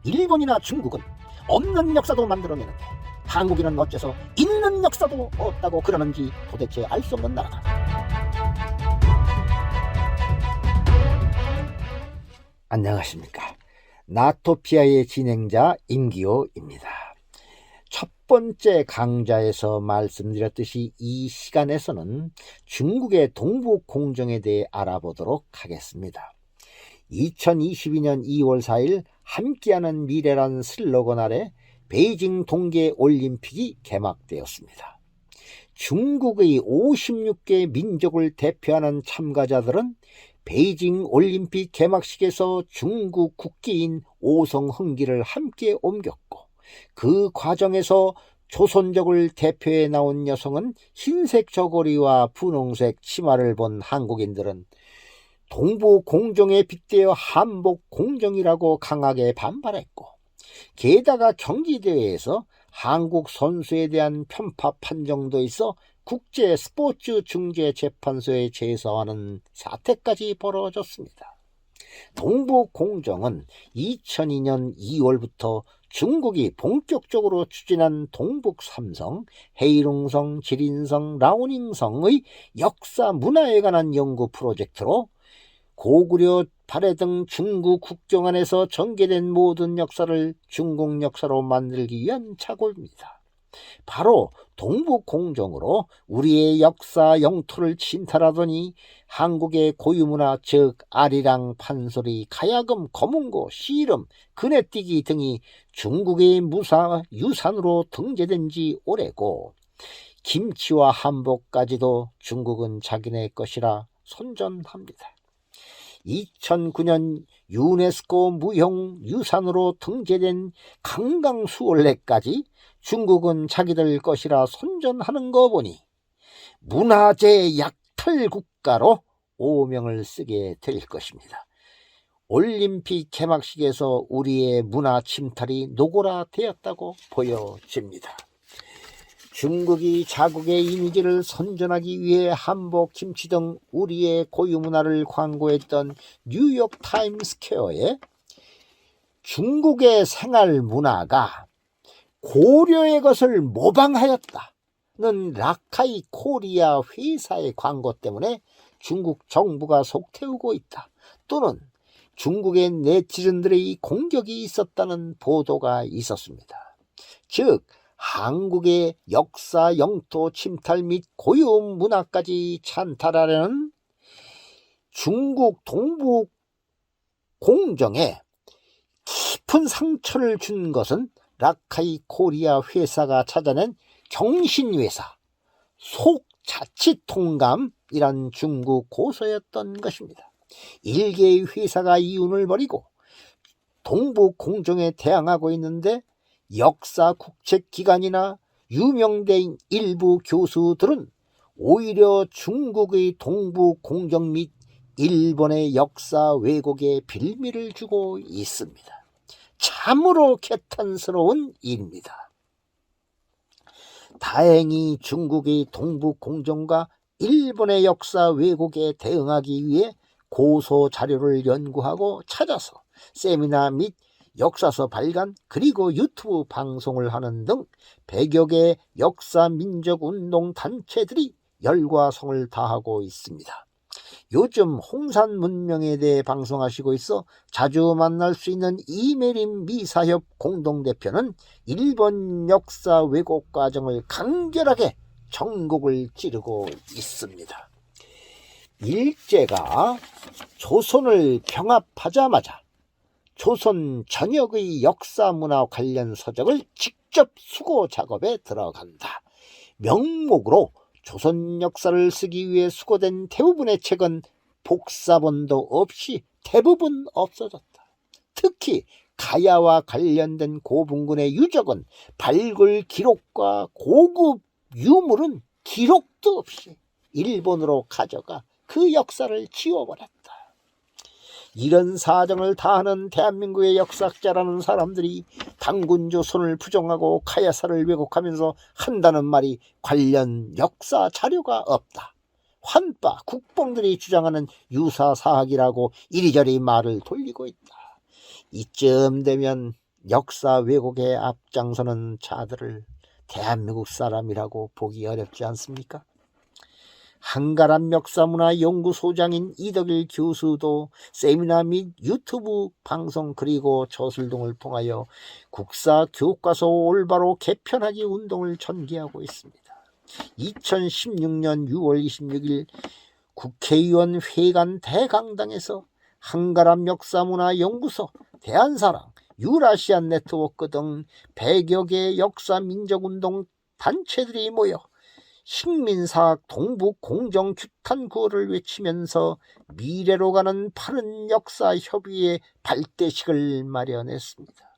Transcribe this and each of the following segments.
일본이나 중국은 없는 역사도 만들어내는데 한국인은 어째서 있는 역사도 없다고 그러는지 도대체 알 수 없는 나라다. 안녕하십니까. 나토피아의 진행자 임기호입니다. 첫 번째 강좌에서 말씀드렸듯이 이 시간에서는 중국의 동북공정에 대해 알아보도록 하겠습니다. 2022년 2월 4일 함께하는 미래란 슬로건 아래 베이징 동계올림픽이 개막되었습니다. 중국의 56개 민족을 대표하는 참가자들은 베이징 올림픽 개막식에서 중국 국기인 오성흥기를 함께 옮겼고, 그 과정에서 조선족을 대표해 나온 여성은 흰색 저고리와 분홍색 치마를 본 한국인들은 동북공정에 빗대어 한복공정이라고 강하게 반발했고, 게다가 경기대회에서 한국 선수에 대한 편파 판정도 있어 국제 스포츠 중재 재판소에 제소하는 사태까지 벌어졌습니다. 동북공정은 2002년 2월부터 중국이 본격적으로 추진한 동북3성, 헤이룽성, 지린성, 라오닝성의 역사 문화에 관한 연구 프로젝트로 고구려 발해 등 중국 국경 안에서 전개된 모든 역사를 중국 역사로 만들기 위한 착오입니다. 바로 동북공정으로 우리의 역사 영토를 침탈하더니 한국의 고유문화 즉 아리랑, 판소리, 가야금, 거문고, 씨름, 그네뛰기 등이 중국의 유산으로 등재된 지 오래고, 김치와 한복까지도 중국은 자기네 것이라 선전합니다. 2009년 유네스코 무형유산으로 등재된 강강수월래까지 중국은 자기들 것이라 선전하는 거 보니 문화재 약탈국가로 오명을 쓰게 될 것입니다. 올림픽 개막식에서 우리의 문화 침탈이 노골화되었다고 보여집니다. 중국이 자국의 이미지를 선전하기 위해 한복, 김치 등 우리의 고유 문화를 광고했던 뉴욕 타임스퀘어에 중국의 생활 문화가 고려의 것을 모방하였다는 라카이 코리아 회사의 광고 때문에 중국 정부가 속태우고 있다, 또는 중국의 네티즌들의 공격이 있었다는 보도가 있었습니다. 즉 한국의 역사 영토 침탈 및 고유 문화까지 찬탈하려는 중국 동북 공정에 깊은 상처를 준 것은 라카이 코리아 회사가 찾아낸 경신회사 속자치통감이란 중국 고서였던 것입니다. 일개의 회사가 이윤을 벌이고 동북 공정에 대항하고 있는데 역사 국책기관이나 유명된 일부 교수들은 오히려 중국의 동북 공정 및 일본의 역사 왜곡에 빌미를 주고 있습니다. 참으로 개탄스러운 일입니다. 다행히 중국의 동북 공정과 일본의 역사 왜곡에 대응하기 위해 고소 자료를 연구하고 찾아서 세미나 및 역사서 발간, 그리고 유튜브 방송을 하는 등 100여 개 역사 민족 운동 단체들이 열과 성을 다하고 있습니다. 요즘 홍산 문명에 대해 방송하시고 있어 자주 만날 수 있는 이메림 미사협 공동대표는 일본 역사 왜곡 과정을 간결하게 전곡을 찌르고 있습니다. 일제가 조선을 병합하자마자 조선 전역의 역사 문화 관련 서적을 직접 수고 작업에 들어간다. 명목으로 조선 역사를 쓰기 위해 수고된 대부분의 책은 복사본도 없이 대부분 없어졌다. 특히 가야와 관련된 고분군의 유적은 발굴 기록과 고급 유물은 기록도 없이 일본으로 가져가 그 역사를 지워버렸다. 이런 사정을 다하는 대한민국의 역사학자라는 사람들이 당군조선을 부정하고 가야사를 왜곡하면서 한다는 말이 관련 역사 자료가 없다. 환빠 국뽕들이 주장하는 유사사학이라고 이리저리 말을 돌리고 있다. 이쯤 되면 역사 왜곡에 앞장서는 자들을 대한민국 사람이라고 보기 어렵지 않습니까? 한가람 역사문화 연구소장인 이덕일 교수도 세미나 및 유튜브 방송 그리고 저술 등을 통하여 국사 교과서 올바로 개편하기 운동을 전개하고 있습니다. 2016년 6월 26일 국회의원 회관 대강당에서 한가람 역사문화 연구소, 대한사랑, 유라시안 네트워크 등 100여 개 역사 민족운동 단체들이 모여 식민사학 동북 공정 규탄 구호를 외치면서 미래로 가는 바른 역사 협의의 발대식을 마련했습니다.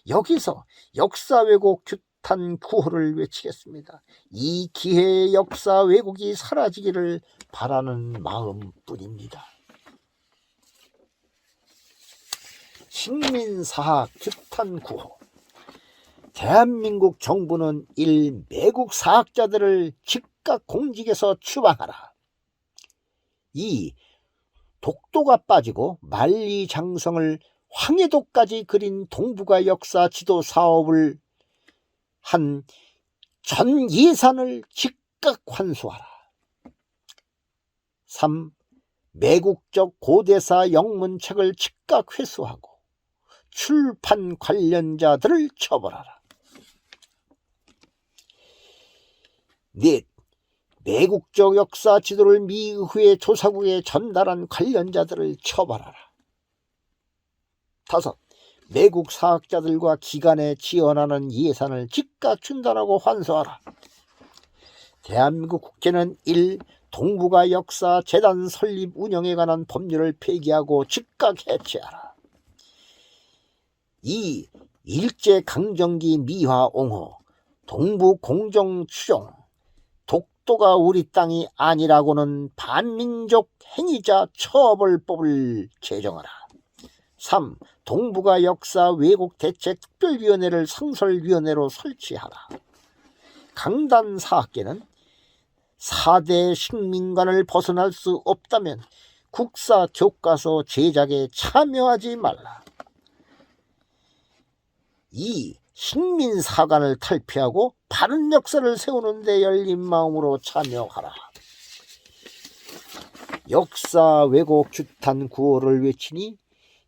여기서 역사 왜곡 규탄 구호를 외치겠습니다. 이 기회에 역사 왜곡이 사라지기를 바라는 마음뿐입니다. 식민사학 규탄 구호. 대한민국 정부는 매국 사학자들을 즉각 공직에서 추방하라. 2. 독도가 빠지고 만리장성을 황해도까지 그린 동북아 역사 지도 사업을 한 전 예산을 즉각 환수하라. 3. 매국적 고대사 영문책을 즉각 회수하고 출판 관련자들을 처벌하라. 4. 매국적 역사 지도를 미의회 조사국에 전달한 관련자들을 처벌하라. 5. 매국 사학자들과 기관에 지원하는 예산을 즉각 중단하고 환수하라. 대한민국 국회는 1. 동북아 역사 재단 설립 운영에 관한 법률을 폐기하고 즉각 해체하라. 2. 일제강점기 미화 옹호, 동북 공정 추종, 독도가 우리 땅이 아니라고는 반민족 행위자 처벌법을 제정하라. 3. 동북아 역사 왜곡 대책 특별위원회를 상설위원회로 설치하라. 강단 사학계는 4대 식민관을 벗어날 수 없다면 국사 교과서 제작에 참여하지 말라. 2. 식민사관을 탈피하고 바른 역사를 세우는 데 열린 마음으로 참여하라. 역사 왜곡 규탄 구호를 외치니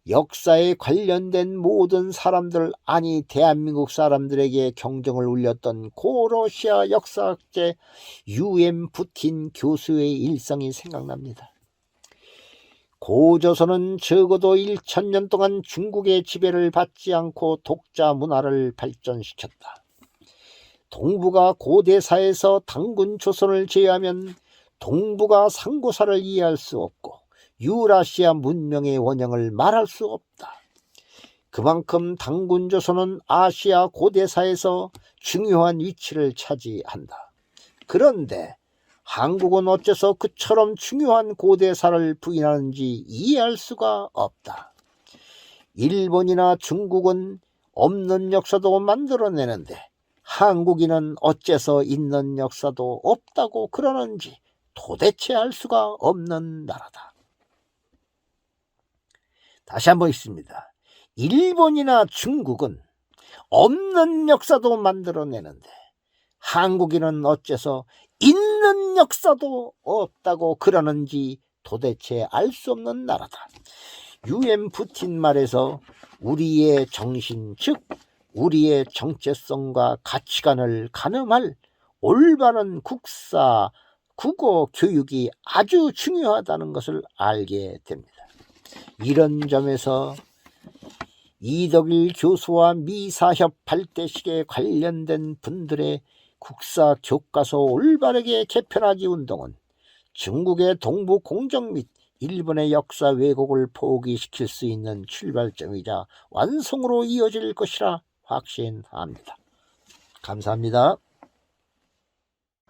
역사에 관련된 모든 사람들, 아니 대한민국 사람들에게 경종을 울렸던 고러시아 역사학자 유엠 부틴 교수의 일성이 생각납니다. 고조선은 적어도 1000년 동안 중국의 지배를 받지 않고 독자 문화를 발전시켰다. 동북아 고대사에서 단군 조선을 제외하면 동북아 상고사를 이해할 수 없고 유라시아 문명의 원형을 말할 수 없다. 그만큼 단군 조선은 아시아 고대사에서 중요한 위치를 차지한다. 그런데 한국은 어째서 그처럼 중요한 고대사를 부인하는지 이해할 수가 없다. 일본이나 중국은 없는 역사도 만들어내는데 한국인은 어째서 있는 역사도 없다고 그러는지 도대체 알 수가 없는 나라다. 다시 한번 읽습니다. 일본이나 중국은 없는 역사도 만들어내는데 한국인은 어째서 있는 역사도 없다고 그러는지 도대체 알 수 없는 나라다. 유엔 부틴 말에서 우리의 정신, 즉 우리의 정체성과 가치관을 가늠할 올바른 국사, 국어 교육이 아주 중요하다는 것을 알게 됩니다. 이런 점에서 이덕일 교수와 미사협 발대식에 관련된 분들의 국사 교과서 올바르게 개편하기 운동은 중국의 동북 공정 및 일본의 역사 왜곡을 포기시킬 수 있는 출발점이자 완성으로 이어질 것이라 확신합니다. 감사합니다.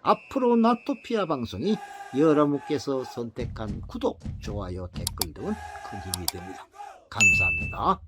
앞으로 나토피아 방송이 여러분께서 선택한 구독, 좋아요, 댓글 등은 큰 힘이 됩니다. 감사합니다.